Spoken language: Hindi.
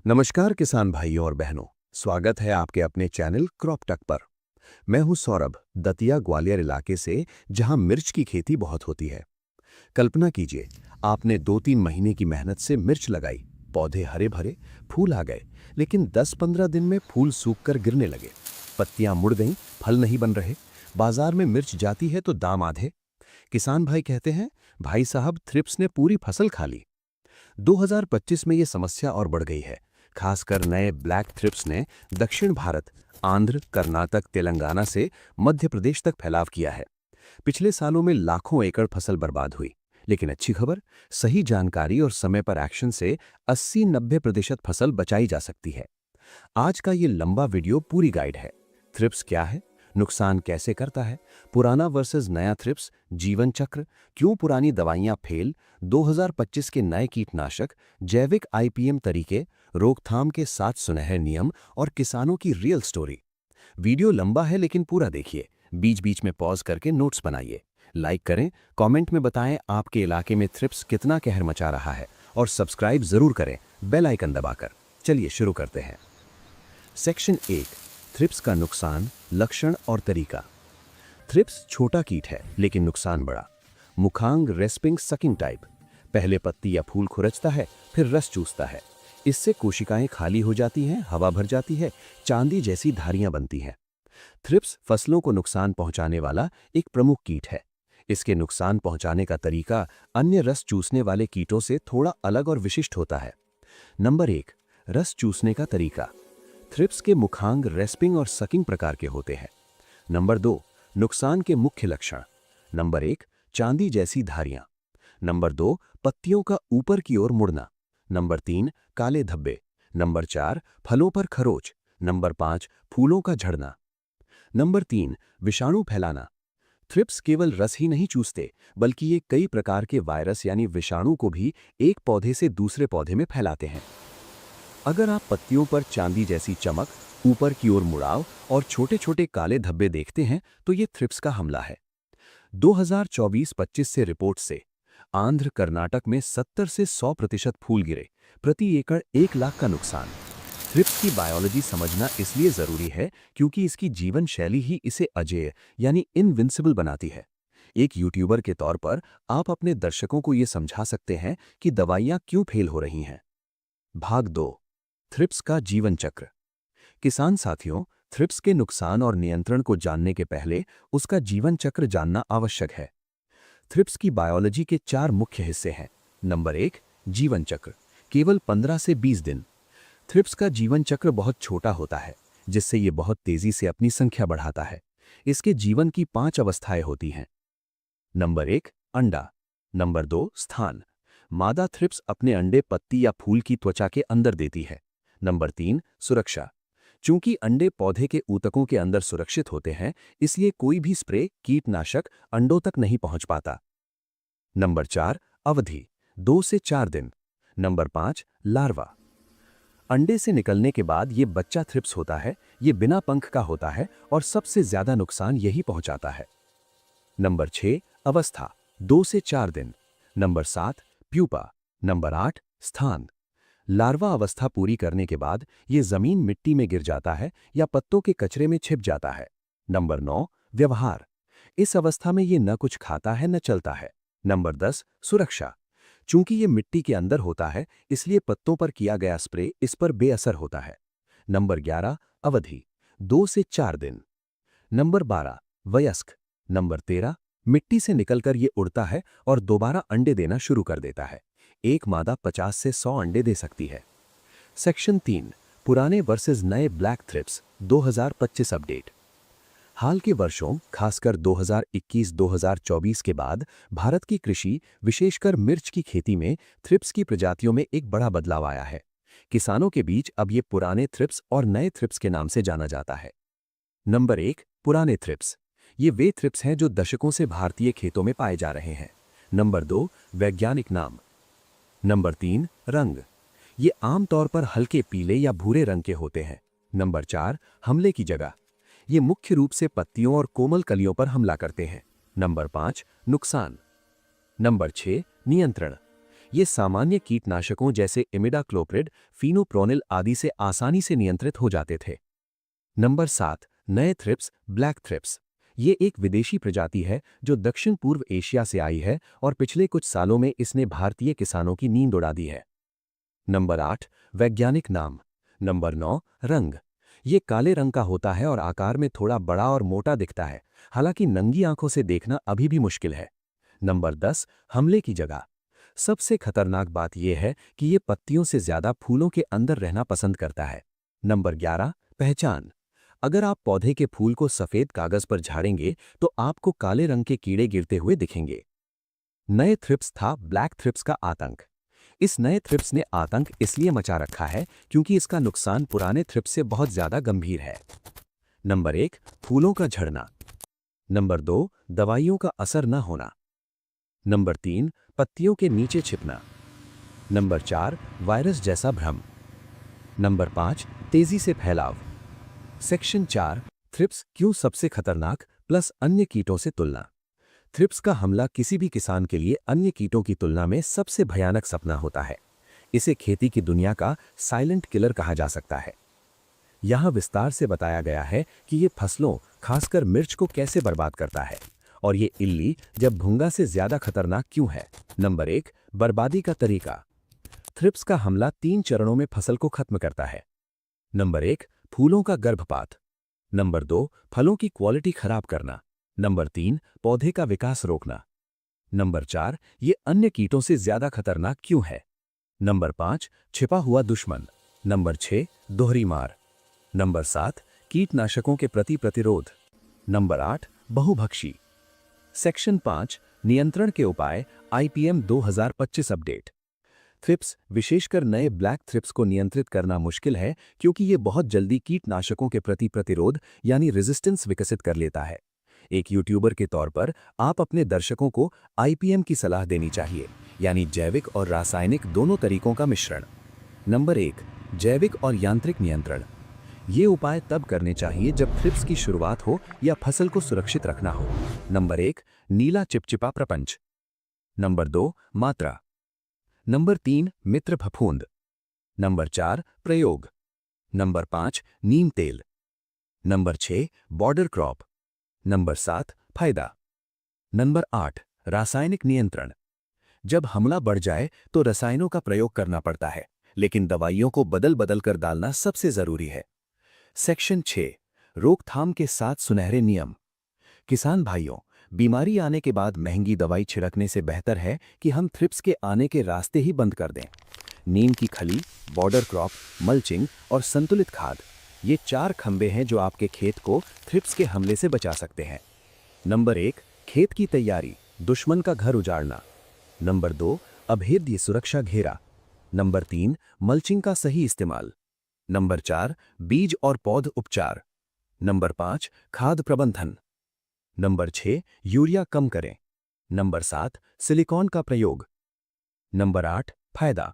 नमस्कार किसान भाइयों और बहनों। स्वागत है आपके अपने चैनल क्रॉपटेक पर। मैं हूं सौरभ, दतिया ग्वालियर इलाके से, जहां मिर्च की खेती बहुत होती है। कल्पना कीजिए, आपने 2-3 महीने की मेहनत से मिर्च लगाई, पौधे हरे भरे, फूल आ गए, लेकिन 10-15 दिन में फूल सूख कर गिरने लगे, पत्तियां मुड़ गईं, फल नहीं बन रहे। बाजार में मिर्च जाती है तो दाम आधे। किसान भाई कहते हैं, भाई साहब थ्रिप्स ने पूरी फसल खा ली। 2025 में ये समस्या और बढ़ गई है। खासकर नए ब्लैक थ्रिप्स ने दक्षिण भारत, आंध्र, कर्नाटक, तेलंगाना से मध्य प्रदेश तक फैलाव किया है। पिछले सालों में लाखों एकड़ फसल बर्बाद हुई, लेकिन अच्छी खबर, सही जानकारी और समय पर एक्शन से 80-90% फसल बचाई जा सकती है। आज का ये लंबा वीडियो पूरी गाइड है। थ्रिप्स क्या है, नुकसान कैसे करता है, पुराना वर्सेस नया थ्रिप्स, जीवन चक्र, क्यों पुरानी दवाइयां फेल, 2025 के नए कीटनाशक, जैविक आईपीएम तरीके, रोकथाम के 7 सुनहरे नियम और किसानों की रियल स्टोरी। वीडियो लंबा है लेकिन पूरा देखिए, बीच बीच में पॉज करके नोट्स बनाइए। लाइक करें, कमेंट में बताएं आपके इलाके में थ्रिप्स कितना कहर मचा रहा है, और सब्सक्राइब जरूर करें बेल आइकन दबाकर। चलिए शुरू करते हैं। सेक्शन 1, थ्रिप्स का नुकसान, लक्षण और तरीका। थ्रिप्स छोटा कीट है लेकिन नुकसान बड़ा। मुखांग रेस्पिंग सकिंग टाइप। पहले पत्ती या फूल खुरचता है, फिर रस चूसता है। इससे कोशिकाएं खाली हो जाती हैं, हवा भर जाती है, चांदी जैसी धारियां बनती हैं। थ्रिप्स फसलों को नुकसान पहुंचाने वाला एक प्रमुख कीट है। इसके नुकसान पहुंचाने का तरीका अन्य रस चूसने वाले कीटों से थोड़ा अलग और विशिष्ट होता है। नंबर 1, रस चूसने का तरीका। थ्रिप्स के मुखांग रेस्पिंग और सकिंग प्रकार के होते हैं। नंबर 2, नुकसान के मुख्य लक्षण। नंबर 1, चांदी जैसी धारियां। नंबर 2, पत्तियों का ऊपर की ओर मुड़ना। नंबर 3, काले धब्बे। नंबर 4, फलों पर खरोच। नंबर 5, फूलों का झड़ना। नंबर 3, विषाणु फैलाना। थ्रिप्स केवल रस ही नहीं चूसते, बल्कि ये कई प्रकार के वायरस यानी विषाणु को भी एक पौधे से दूसरे पौधे में फैलाते हैं। अगर आप पत्तियों पर चांदी जैसी चमक, ऊपर की ओर मुड़ाव और छोटे छोटे काले धब्बे देखते हैं, तो ये थ्रिप्स का हमला है। 2024-25 से रिपोर्ट से आंध्र कर्नाटक में 70 से 100% फूल गिरे, प्रति एकड़ 1 लाख का नुकसान। थ्रिप्स की बायोलॉजी समझना इसलिए जरूरी है क्योंकि इसकी जीवन शैली ही इसे अजेय यानी इनविंसिबल बनाती है। एक यूट्यूबर के तौर पर आप अपने दर्शकों को ये समझा सकते हैं कि दवाइयां क्यों फेल हो रही हैं। भाग 2, थ्रिप्स का जीवन चक्र। किसान साथियों, थ्रिप्स के नुकसान और नियंत्रण को जानने के पहले उसका जीवन चक्र जानना आवश्यक है। थ्रिप्स की बायोलॉजी के 4 मुख्य हिस्से हैं। नंबर 1, जीवन चक्र, केवल 15 से 20 दिन। थ्रिप्स का जीवन चक्र बहुत छोटा होता है, जिससे ये बहुत तेजी से अपनी संख्या बढ़ाता है। इसके जीवन की 5 अवस्थाएं होती हैं। नंबर 1, अंडा। नंबर 2, स्थान। मादा थ्रिप्स अपने अंडे पत्ती या फूल की त्वचा के अंदर देती है। नंबर 3, सुरक्षा। चूंकि अंडे पौधे के ऊतकों के अंदर सुरक्षित होते हैं, इसलिए कोई भी स्प्रे, कीटनाशक अंडों तक नहीं पहुंच पाता। नंबर 4, अवधि, 2 से 4 दिन। Number 5, larva. अंडे से निकलने के बाद ये बच्चा थ्रिप्स होता है। ये बिना पंख का होता है और सबसे ज्यादा नुकसान यही पहुंचाता है। नंबर 6, अवस्था, 2 से 4 दिन। Number 7, pupa. नंबर 8, स्थान। लार्वा अवस्था पूरी करने के बाद ये जमीन मिट्टी में गिर जाता है या पत्तों के कचरे में छिप जाता है। नंबर 9, व्यवहार। इस अवस्था में ये न कुछ खाता है न चलता है। नंबर 10, सुरक्षा। चूंकि ये मिट्टी के अंदर होता है, इसलिए पत्तों पर किया गया स्प्रे इस पर बेअसर होता है। नंबर 11, अवधि, 2 से 4 दिन। नंबर 12, वयस्क। नंबर 13, मिट्टी से निकलकर ये उड़ता है और दोबारा अंडे देना शुरू कर देता है। एक मादा 50 से 100 अंडे दे सकती है। सेक्शन 3, पुराने वर्सेस नए ब्लैक थ्रिप्स, 2025 अपडेट। हाल के वर्षों, खासकर 2021-2024 के बाद भारत की कृषि, विशेषकर मिर्च की खेती में थ्रिप्स की प्रजातियों में एक बड़ा बदलाव आया है। किसानों के बीच अब ये पुराने थ्रिप्स और नए थ्रिप्स के नाम से जाना जाता है। नंबर 1, पुराने थ्रिप्स। ये वे थ्रिप्स हैं जो दशकों से भारतीय खेतों में पाए जा रहे हैं। नंबर 2, वैज्ञानिक नाम। नंबर 3, रंग। ये आमतौर पर हल्के पीले या भूरे रंग के होते हैं। नंबर 4, हमले की जगह। ये मुख्य रूप से पत्तियों और कोमल कलियों पर हमला करते हैं। नंबर 5, नुकसान। नंबर 6, नियंत्रण। ये सामान्य कीटनाशकों जैसे इमिडाक्लोप्रिड, फिनोप्रोनिल आदि से आसानी से नियंत्रित हो जाते थे। नंबर 7, नए थ्रिप्स, ब्लैक थ्रिप्स। ये एक विदेशी प्रजाति है जो दक्षिण पूर्व एशिया से आई है और पिछले कुछ सालों में इसने भारतीय किसानों की नींद उड़ा दी है। नंबर 8, वैज्ञानिक नाम। नंबर 9, रंग। ये काले रंग का होता है और आकार में थोड़ा बड़ा और मोटा दिखता है, हालांकि नंगी आंखों से देखना अभी भी मुश्किल है। नंबर 10, हमले की जगह। सबसे खतरनाक बात यह है कि ये पत्तियों से ज्यादा फूलों के अंदर रहना पसंद करता है। नंबर 11, पहचान। अगर आप पौधे के फूल को सफेद कागज पर झाड़ेंगे तो आपको काले रंग के कीड़े गिरते हुए दिखेंगे। नए थ्रिप्स था ब्लैक थ्रिप्स का आतंक। इस नए थ्रिप्स ने आतंक इसलिए मचा रखा है क्योंकि इसका नुकसान पुराने थ्रिप्स से बहुत ज्यादा गंभीर है। नंबर 1, फूलों का झड़ना। नंबर 2, दवाइयों का असर न होना। नंबर 3, पत्तियों के नीचे छिपना। नंबर 4, वायरस जैसा भ्रम। नंबर 5, तेजी से फैलाव। सेक्शन 4, थ्रिप्स क्यों सबसे खतरनाक प्लस अन्य कीटों से तुलना। थ्रिप्स का हमला किसी भी किसान के लिए अन्य कीटों की तुलना में सबसे भयानक सपना होता है। इसे खेती की दुनिया का साइलेंट किलर कहा जा सकता है। यहाँ विस्तार से बताया गया है कि ये फसलों, खासकर मिर्च को कैसे बर्बाद करता है और ये इल्ली जब भुंगा से ज्यादा खतरनाक क्यों है। नंबर 1, बर्बादी का तरीका। थ्रिप्स का हमला 3 चरणों में फसल को खत्म करता है। नंबर 1, फूलों का गर्भपात। नंबर 2, फलों की क्वालिटी खराब करना। नंबर 3, पौधे का विकास रोकना। नंबर 4, ये अन्य कीटों से ज्यादा खतरनाक क्यों है। नंबर 5, छिपा हुआ दुश्मन। नंबर 6, दोहरी मार। नंबर 7, कीटनाशकों के प्रति प्रतिरोध। नंबर 8, बहुभक्षी। सेक्शन 5, नियंत्रण के उपाय, आईपीएम 2025 अपडेट। थ्रिप्स, विशेषकर नए ब्लैक थ्रिप्स को नियंत्रित करना मुश्किल है क्योंकि ये बहुत जल्दी कीटनाशकों के प्रति प्रतिरोध यानी रेजिस्टेंस विकसित कर लेता है। एक यूट्यूबर के तौर पर आप अपने दर्शकों को आईपीएम की सलाह देनी चाहिए, यानी जैविक और रासायनिक दोनों तरीकों का मिश्रण। नंबर 1, जैविक और यांत्रिक नियंत्रण। ये उपाय तब करने चाहिए जब थ्रिप्स की शुरुआत हो या फसल को सुरक्षित रखना हो। नंबर 1, नीला चिपचिपा प्रपंच। नंबर 2, मात्रा। नंबर 3, मित्र फफूंद। नंबर 4, प्रयोग। नंबर 5, नीम तेल। Number 6, border crop. नंबर 7, फायदा। नंबर 8, रासायनिक नियंत्रण। जब हमला बढ़ जाए तो रसायनों का प्रयोग करना पड़ता है, लेकिन दवाइयों को बदल बदल कर डालना सबसे जरूरी है। सेक्शन 6, रोकथाम के 7 सुनहरे नियम। किसान भाइयों, बीमारी आने के बाद महंगी दवाई छिड़कने से बेहतर है कि हम थ्रिप्स के आने के रास्ते ही बंद कर दें। नीम की खली, बॉर्डर क्रॉप, मल्चिंग और संतुलित खाद, ये 4 खंबे हैं जो आपके खेत को थ्रिप्स के हमले से बचा सकते हैं। नंबर 1, खेत की तैयारी, दुश्मन का घर उजाड़ना। नंबर 2, अभेद्य सुरक्षा घेरा। नंबर 3, मल्चिंग का सही इस्तेमाल। नंबर 4, बीज और पौध उपचार। नंबर 5, खाद प्रबंधन। नंबर 6, यूरिया कम करें। नंबर 7, सिलिकॉन का प्रयोग। नंबर 8, फायदा।